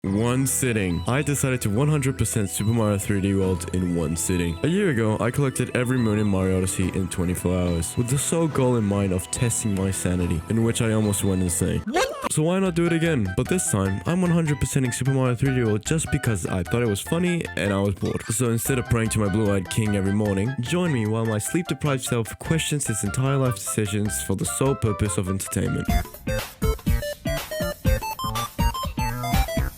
One sitting. I decided to 100% Super Mario 3D World in one sitting. A year ago, I collected every moon in Mario Odyssey in 24 hours, with the sole goal in mind of testing my sanity, in which I almost went insane. So why not do it again? But this time, I'm 100%ing Super Mario 3D World just because I thought it was funny and I was bored. So instead of praying to my blue-eyed king every morning, join me while my sleep-deprived self questions his entire life decisions for the sole purpose of entertainment.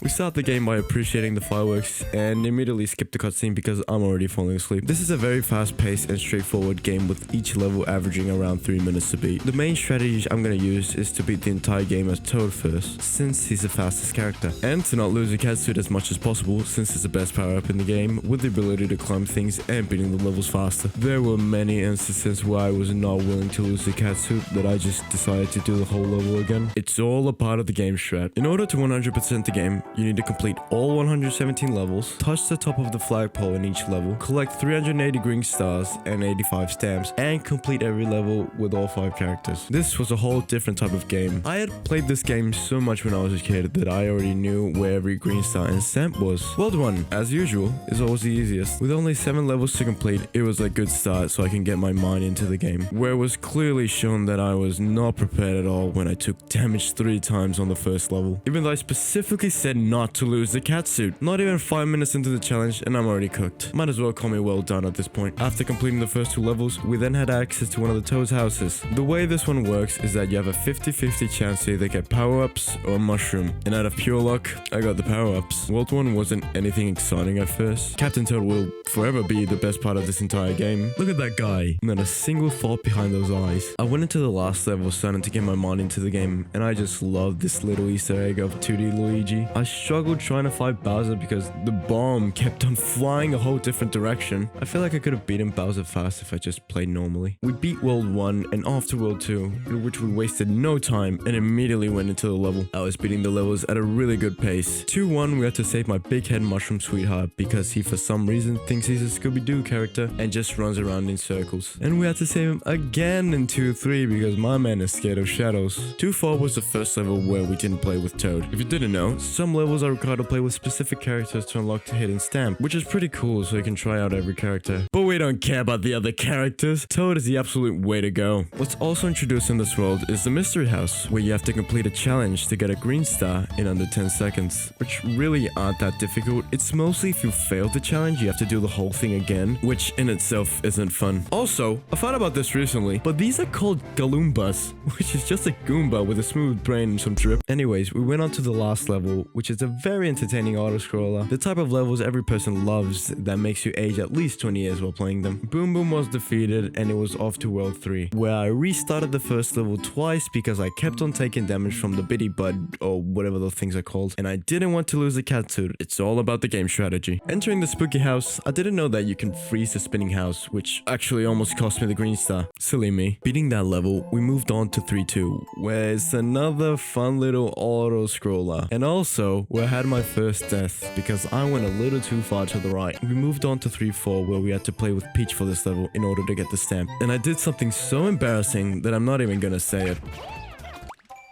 We start the game by appreciating the fireworks and immediately skip the cutscene because I'm already falling asleep. This is a very fast-paced and straightforward game with each level averaging around 3 minutes to beat. The main strategy I'm gonna use is to beat the entire game as Toad first, since he's the fastest character, and to not lose the catsuit as much as possible since it's the best power-up in the game with the ability to climb things and beating the levels faster. There were many instances where I was not willing to lose the catsuit that I just decided to do the whole level again. It's all a part of the game strat. In order to 100% the game, you need to complete all 117 levels, touch the top of the flagpole in each level, collect 380 green stars and 85 stamps, and complete every level with all 5 characters. This was a whole different type of game. I had played this game so much when I was a kid that I already knew where every green star and stamp was. World 1, as usual, is always the easiest. With only 7 levels to complete, it was a good start so I can get my mind into the game, where it was clearly shown that I was not prepared at all when I took damage 3 times on the first level. Even though I specifically said not to lose the catsuit. Not even 5 minutes into the challenge and I'm already cooked. Might as well call me well done at this point. After completing the first 2 levels, we then had access to one of the Toad's houses. The way this one works is that you have a 50-50 chance to either get power-ups or a mushroom. And out of pure luck, I got the power-ups. World 1 wasn't anything exciting at first. Captain Toad will forever be the best part of this entire game. Look at that guy. Not a single thought behind those eyes. I went into the last level starting to get my mind into the game and I just loved this little Easter egg of 2D Luigi. I struggled trying to fight Bowser because the bomb kept on flying a whole different direction. I feel like I could have beaten Bowser fast if I just played normally. We beat World 1 and after World 2, in which we wasted no time and immediately went into the level. I was beating the levels at a really good pace. 2-1, we had to save my big head mushroom sweetheart because he for some reason thinks he's a Scooby-Doo character and just runs around in circles. And we had to save him again in 2-3 because my man is scared of shadows. 2-4 was the first level where we didn't play with Toad. If you didn't know, some levels are required to play with specific characters to unlock the hidden stamp, which is pretty cool so you can try out every character. But we don't care about the other characters. Toad is the absolute way to go. What's also introduced in this world is the mystery house, where you have to complete a challenge to get a green star in under 10 seconds, which really aren't that difficult. It's mostly if you fail the challenge, you have to do the whole thing again, which in itself isn't fun. Also, I thought about this recently, but these are called Galoombas, which is just a Goomba with a smooth brain and some drip. Anyways, we went on to the last level, which is a very entertaining auto-scroller. The type of levels every person loves that makes you age at least 20 years while playing them. Boom Boom was defeated and it was off to World 3, where I restarted the first level twice because I kept on taking damage from the Biddy Bud or whatever those things are called, and I didn't want to lose the catsuit. It's all about the game strategy. Entering the spooky house, I didn't know that you can freeze the spinning house, which actually almost cost me the green star. Silly me. Beating that level, we moved on to 3-2, where it's another fun little auto-scroller. And also, where I had my first death because I went a little too far to the right. We moved on to 3-4 where we had to play with Peach for this level in order to get the stamp. And I did something so embarrassing that I'm not even gonna say it.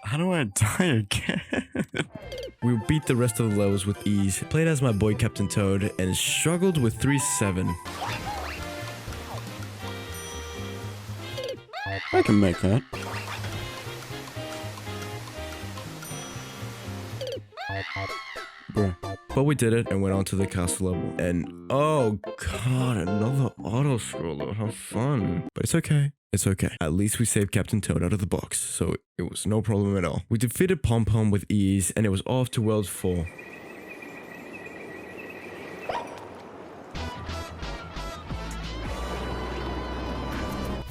How do I die again? We beat the rest of the levels with ease, played as my boy Captain Toad, and struggled with 3-7. I can make that. Bruh. But we did it and went on to the castle level. And oh god, another auto-scroller. How fun. But it's okay. It's okay. At least we saved Captain Toad out of the box, so it was no problem at all. We defeated Pom Pom with ease and it was off to World 4.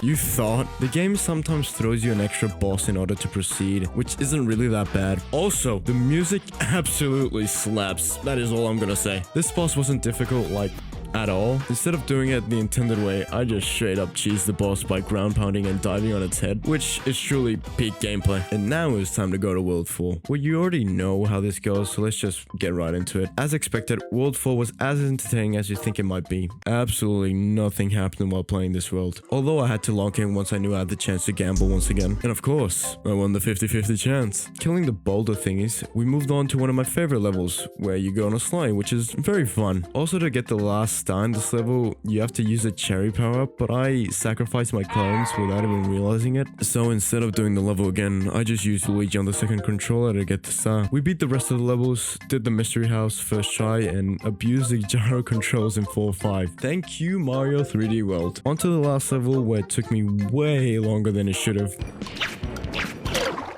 You thought? The game sometimes throws you an extra boss in order to proceed, which isn't really that bad. Also, the music absolutely slaps. That is all I'm gonna say. This boss wasn't difficult like at all. Instead of doing it the intended way, I just straight up cheesed the boss by ground pounding and diving on its head, which is truly peak gameplay. And now it's time to go to World 4. Well, you already know how this goes, so let's just get right into it. As expected, World 4 was as entertaining as you think it might be. Absolutely nothing happened while playing this world, although I had to lock in once I knew I had the chance to gamble once again. And of course, I won the 50-50 chance. Killing the boulder thingies, we moved on to one of my favorite levels, where you go on a slide, which is very fun. Also, to get the last star in this level, you have to use a cherry power-up, but I sacrificed my clones without even realizing it. So instead of doing the level again, I just used Luigi on the second controller to get the star. We beat the rest of the levels, did the mystery house first try, and abused the gyro controls in 4-5. Thank you, Mario 3D World. On to the last level, where it took me way longer than it should have.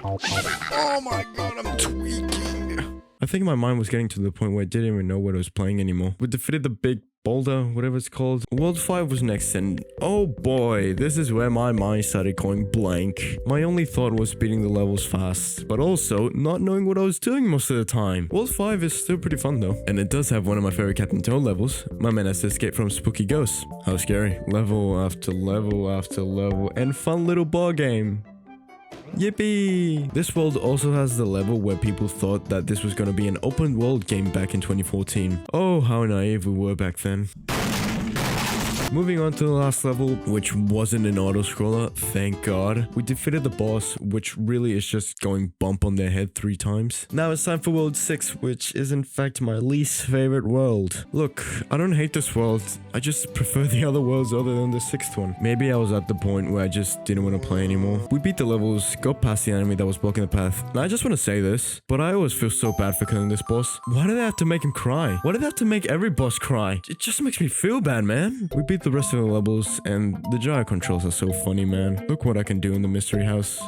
Oh my god, I'm tweaking. I think my mind was getting to the point where I didn't even know what I was playing anymore. We defeated the big boulder, whatever it's called. World 5 was next, and oh boy, this is where my mind started going blank. My only thought was beating the levels fast, but also not knowing what I was doing most of the time. World 5 is still pretty fun though, and it does have one of my favorite Captain Toad levels. My man has to escape from spooky ghosts. How scary. Level after level after level, and fun little ball game. Yippee! This world also has the level where people thought that this was going to be an open world game back in 2014. Oh, how naive we were back then. Moving on to the last level, which wasn't an auto-scroller, thank god. We defeated the boss, which really is just going bump on their head 3 times. Now it's time for World 6, which is in fact my least favorite world. Look, I don't hate this world, I just prefer the other worlds other than the 6th one. Maybe I was at the point where I just didn't want to play anymore. We beat the levels, got past the enemy that was blocking the path. And I just want to say this, but I always feel so bad for killing this boss. Why do they have to make him cry? Why do they have to make every boss cry? It just makes me feel bad, man. We beat the rest of the levels, and the gyro controls are so funny, man. Look what I can do in the mystery house.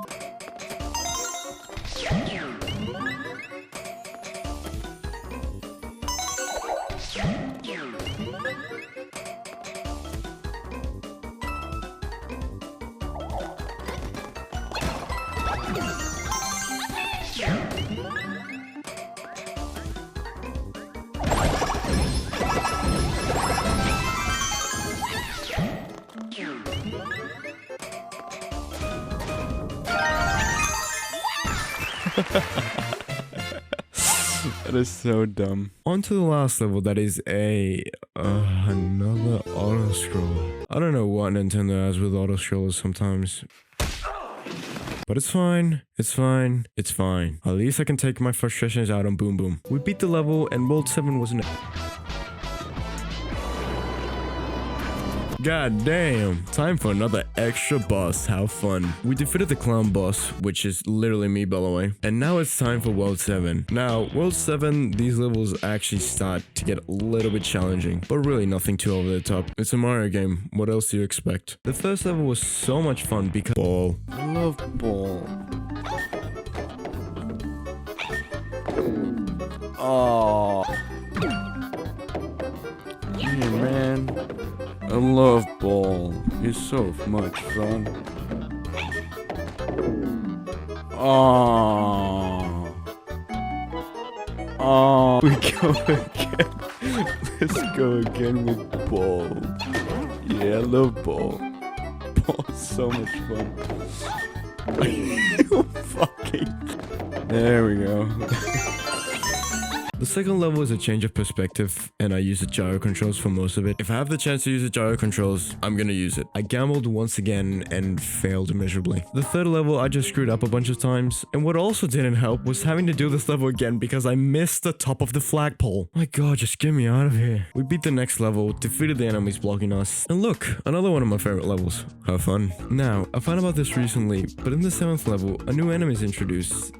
That is so dumb. On to the last level, that is another auto-scroller. I don't know what Nintendo has with auto-scrollers sometimes. But it's fine, it's fine, it's fine. At least I can take my frustrations out on Boom Boom. We beat the level, and World 7 wasn't... God damn, time for another extra boss. How fun. We defeated the clown boss, which is literally me, by the way. And now it's time for World 7. Now, World 7, these levels actually start to get a little bit challenging, but really nothing too over the top. It's a Mario game. What else do you expect? The first level was so much fun because... Ball. I love ball. Oh. Yeah, man. I love ball. It's so much fun. Oh. Oh. We go again. Let's go again with ball. Yeah, I love ball. Ball's so much fun. Fucking. There we go. The second level is a change of perspective, and I use the gyro controls for most of it. If I have the chance to use the gyro controls, I'm gonna use it. I gambled once again and failed miserably. The third level, I just screwed up a bunch of times, and what also didn't help was having to do this level again because I missed the top of the flagpole. My god, just get me out of here. We beat the next level, defeated the enemies blocking us, and look, another one of my favorite levels. How fun. Now, I found about this recently, but in the 7th level, a new enemy is introduced,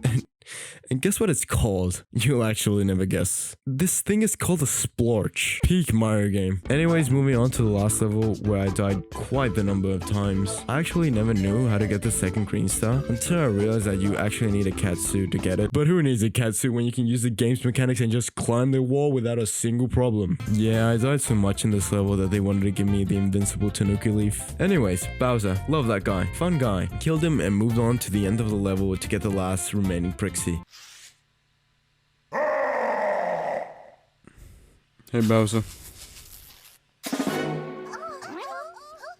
and guess what it's called? You'll actually never guess. This thing is called a splorch. Peak Mario game. Anyways, moving on to the last level where I died quite the number of times. I actually never knew how to get the second green star until I realized that you actually need a cat suit to get it. But who needs a cat suit when you can use the game's mechanics and just climb the wall without a single problem? Yeah, I died so much in this level that they wanted to give me the invincible Tanuki leaf. Anyways, Bowser. Love that guy. Fun guy. Killed him and moved on to the end of the level to get the last remaining Prixie. Hey, Bowser.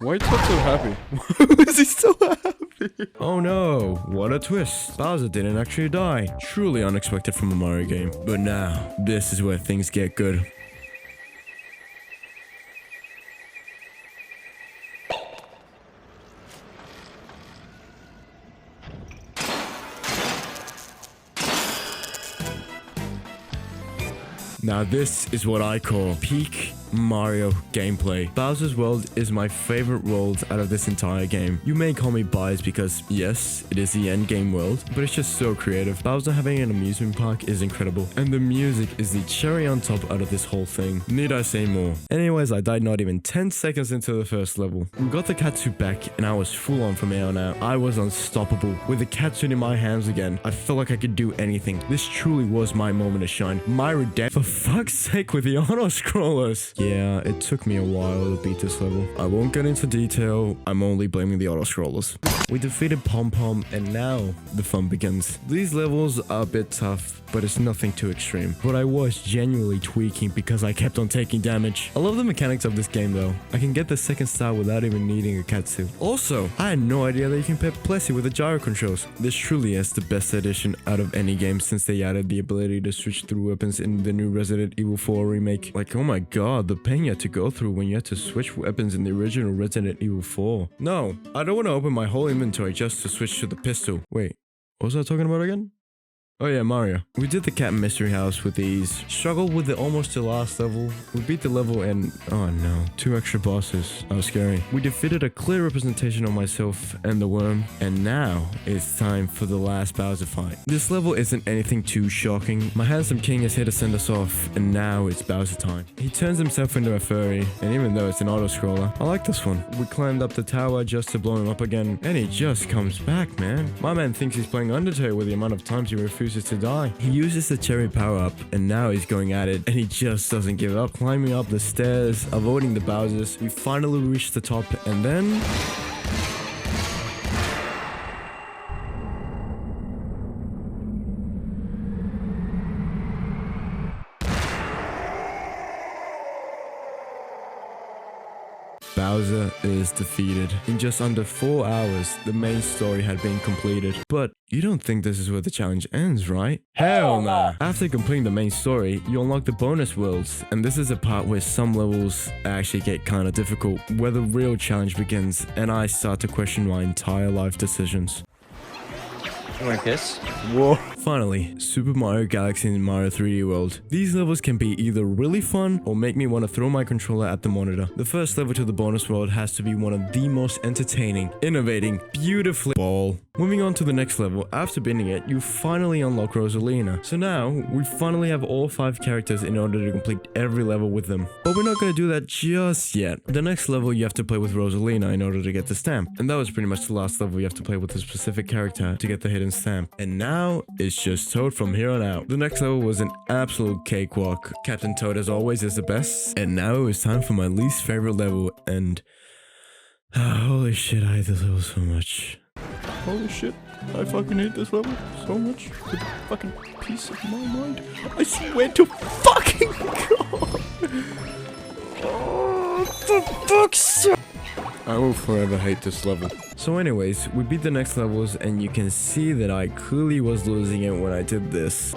Why are you so happy? Why is he so happy? Oh no, what a twist. Bowser didn't actually die. Truly unexpected from a Mario game. But now, this is where things get good. Now this is what I call peak Mario gameplay. Bowser's World is my favorite world out of this entire game. You may call me biased because yes, it is the end game world, but it's just so creative. Bowser having an amusement park is incredible, and the music is the cherry on top out of this whole thing. Need I say more? Anyways, I died not even 10 seconds into the first level. We got the catsuit back and I was full on from here on out. I was unstoppable. With the catsuit in my hands again, I felt like I could do anything. This truly was my moment to shine. My redemption. For fuck's sake with the auto scrollers. Yeah, it took me a while to beat this level. I won't get into detail. I'm only blaming the auto scrollers. We defeated Pom Pom and now the fun begins. These levels are a bit tough, but it's nothing too extreme. But I was genuinely tweaking because I kept on taking damage. I love the mechanics of this game though. I can get the second star without even needing a catsuit. Also, I had no idea that you can pair Plessy with the gyro controls. This truly is the best addition out of any game since they added the ability to switch through weapons in the new Resident Evil 4 remake. Like, oh my god, the pain you had to go through when you had to switch weapons in the original Resident Evil 4. No, I don't want to open my whole inventory just to switch to the pistol. Wait, what was I talking about again? Oh yeah, Mario. We did the cat mystery house with ease. Struggled with the almost to last level. We beat the level and oh no, 2 extra bosses. That was scary. We defeated a clear representation of myself and the worm. And now it's time for the last Bowser fight. This level isn't anything too shocking. My handsome king is here to send us off, and now it's Bowser time. He turns himself into a furry, and even though it's an auto scroller, I like this one. We climbed up the tower just to blow him up again, and he just comes back, man. My man thinks he's playing Undertale with the amount of times he refuses to die. He uses the cherry power up and now he's going at it and he just doesn't give up. Climbing up the stairs, avoiding the Bowsers. We finally reach the top and then... Bowser is defeated. In just under 4 hours, the main story had been completed. But you don't think this is where the challenge ends, right? Hell nah! After completing the main story, you unlock the bonus worlds. And this is a part where some levels actually get kinda difficult, where the real challenge begins, and I start to question my entire life decisions. You want a kiss? Whoa. Finally, Super Mario Galaxy and Mario 3D World. These levels can be either really fun or make me want to throw my controller at the monitor. The first level to the bonus world has to be one of the most entertaining, innovating, beautifully ball. Moving on to the next level, after beating it, you finally unlock Rosalina. So now, we finally have all 5 characters in order to complete every level with them. But we're not going to do that just yet. The next level you have to play with Rosalina in order to get the stamp. And that was pretty much the last level you have to play with a specific character to get the hidden stamp. And now, it's just Toad from here on out. The next level was an absolute cakewalk. Captain Toad as always is the best. And now it's time for my least favorite level and... holy shit, I hate this level so much. Holy shit, I fucking hate this level so much. With a fucking piece of my mind. I swear to fucking God. Oh, for fuck's sake. I will forever hate this level. So anyways, we beat the next levels and you can see that I clearly was losing it when I did this.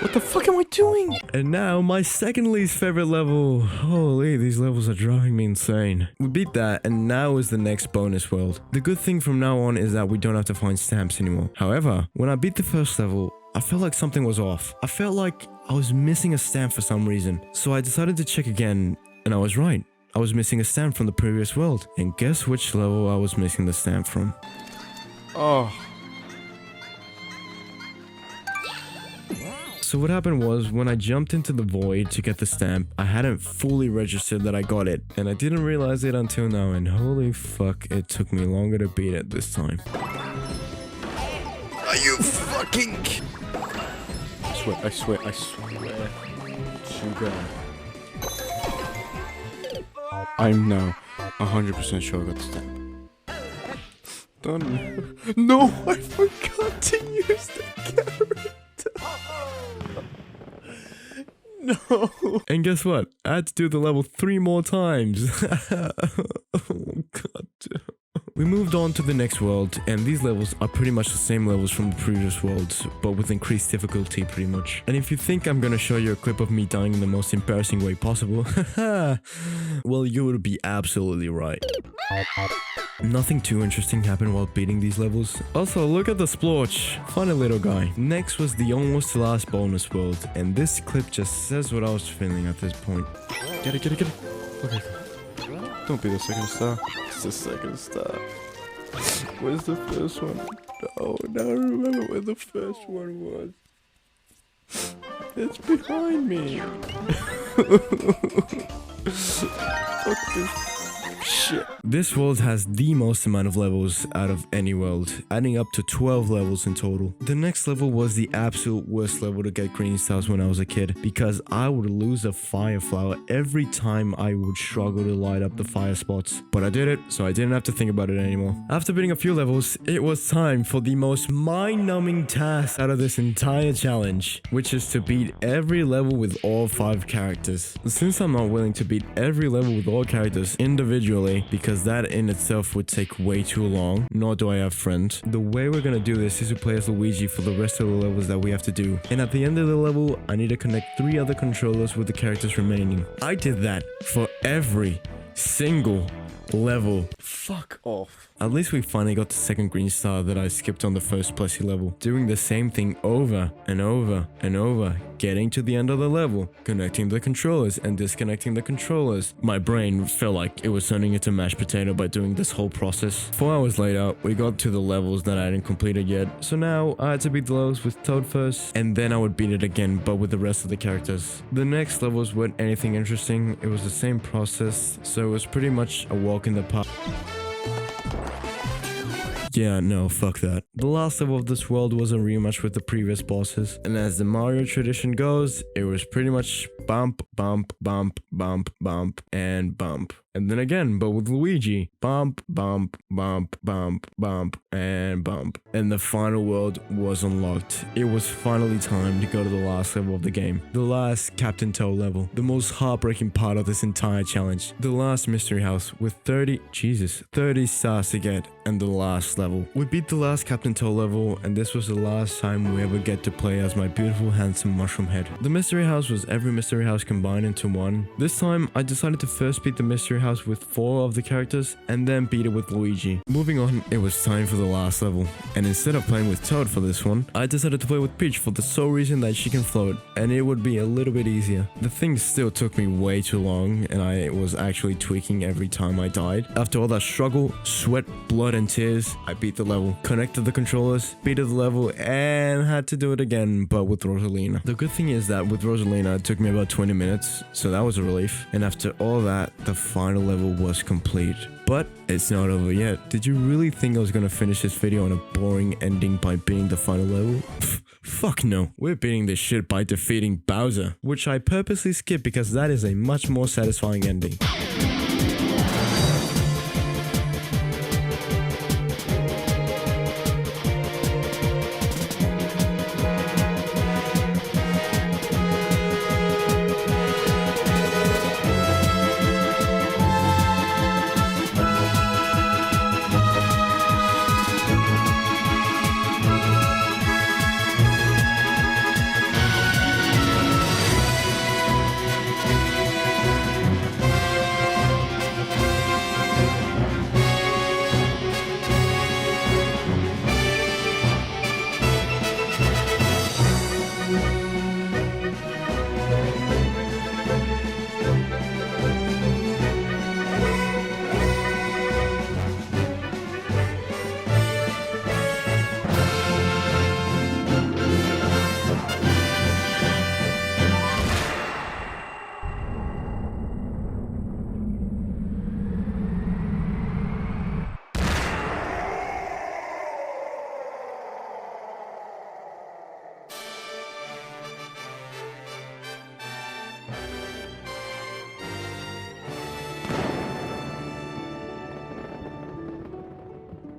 What the fuck am I doing? And now my second least favorite level. Holy, these levels are driving me insane. We beat that and now is the next bonus world. The good thing from now on is that we don't have to find stamps anymore. However, when I beat the first level, I felt like something was off. I felt like I was missing a stamp for some reason. So I decided to check again and I was right. I was missing a stamp from the previous world. And guess which level I was missing the stamp from? Oh. So what happened was, when I jumped into the void to get the stamp, I hadn't fully registered that I got it. And I didn't realize it until now, and holy fuck, it took me longer to beat it this time. Are you fucking... I swear. To God. I'm now 100% sure I got the stamp. Done. No, I forgot to use the character. No. And guess what? I had to do the level 3 more times. Oh god. We moved on to the next world, and these levels are pretty much the same levels from the previous worlds, but with increased difficulty pretty much. And if you think I'm gonna show you a clip of me dying in the most embarrassing way possible, well, you would be absolutely right. Nothing too interesting happened while beating these levels. Also, look at the splorch. Funny little guy. Next was the almost last bonus world, and this clip just says what I was feeling at this point. Get it, get it, get it. Okay. Don't be the second star. It's the second star. Where's the first one? No, now I remember where the first one was. It's behind me. Fuck this shit. This world has the most amount of levels out of any world, adding up to 12 levels in total. The next level was the absolute worst level to get green stars when I was a kid, because I would lose a fire flower every time I would struggle to light up the fire spots. But I did it, so I didn't have to think about it anymore. After beating a few levels, it was time for the most mind-numbing task out of this entire challenge, which is to beat every level with all 5 characters. Since I'm not willing to beat every level with all characters individually, because that in itself would take way too long, nor do I have friends. The way we're gonna do this is to play as Luigi for the rest of the levels that we have to do. And at the end of the level, I need to connect 3 other controllers with the characters remaining. I did that for every single level. Fuck off. At least we finally got the second green star that I skipped on the first Plessy level. Doing the same thing over and over and over. Getting to the end of the level, connecting the controllers and disconnecting the controllers. My brain felt like it was turning into mashed potato by doing this whole process. 4 hours later, we got to the levels that I hadn't completed yet. So now I had to beat the levels with Toad first, and then I would beat it again, but with the rest of the characters. The next levels weren't anything interesting. It was the same process, so it was pretty much a walk in the park. Yeah, no, fuck that. The last level of this world was a rematch with the previous bosses, and as the Mario tradition goes, it was pretty much bump, bump, bump, bump, bump, and bump. And then again, but with Luigi, bump, bump, bump, bump, bump, and bump. And the final world was unlocked. It was finally time to go to the last level of the game. The last Captain Toad level. The most heartbreaking part of this entire challenge. The last mystery house with 30 stars to get, and the last level. We beat the last Captain Toad level, and this was the last time we ever get to play as my beautiful, handsome mushroom head. The mystery house was every mystery house combined into one. This time, I decided to first beat the mystery house with 4 of the characters, and then beat it with Luigi. Moving on, it was time for the last level, and instead of playing with Toad for this one, I decided to play with Peach for the sole reason that she can float, and it would be a little bit easier. The thing still took me way too long, and I was actually tweaking every time I died. After all that struggle, sweat, blood, and tears, I beat the level, connected the controllers, beat the level, and had to do it again, but with Rosalina. The good thing is that with Rosalina, it took me about 20 minutes, so that was a relief. And after all that, the final level was complete. But it's not over yet. Did you really think I was gonna finish this video on a boring ending by beating the final level? Fuck no. We're beating this shit by defeating Bowser, which I purposely skipped because that is a much more satisfying ending.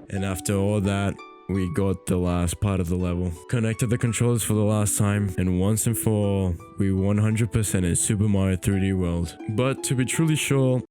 And after all that, we got the last part of the level. Connected the controllers for the last time, and once and for all, we 100% in Super Mario 3D World. But to be truly sure,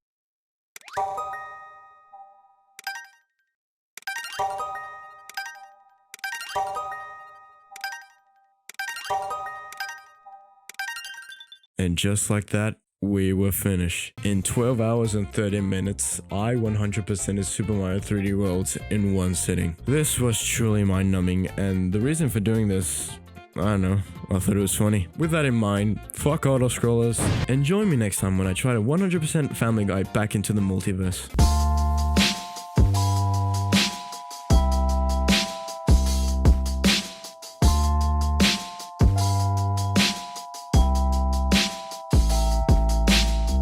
and just like that, we were finished. In 12 hours and 30 minutes, I 100%ed Super Mario 3D World in one sitting. This was truly mind-numbing, and the reason for doing this, I don't know, I thought it was funny. With that in mind, fuck auto-scrollers, and join me next time when I try to 100% Family Guy back into the multiverse.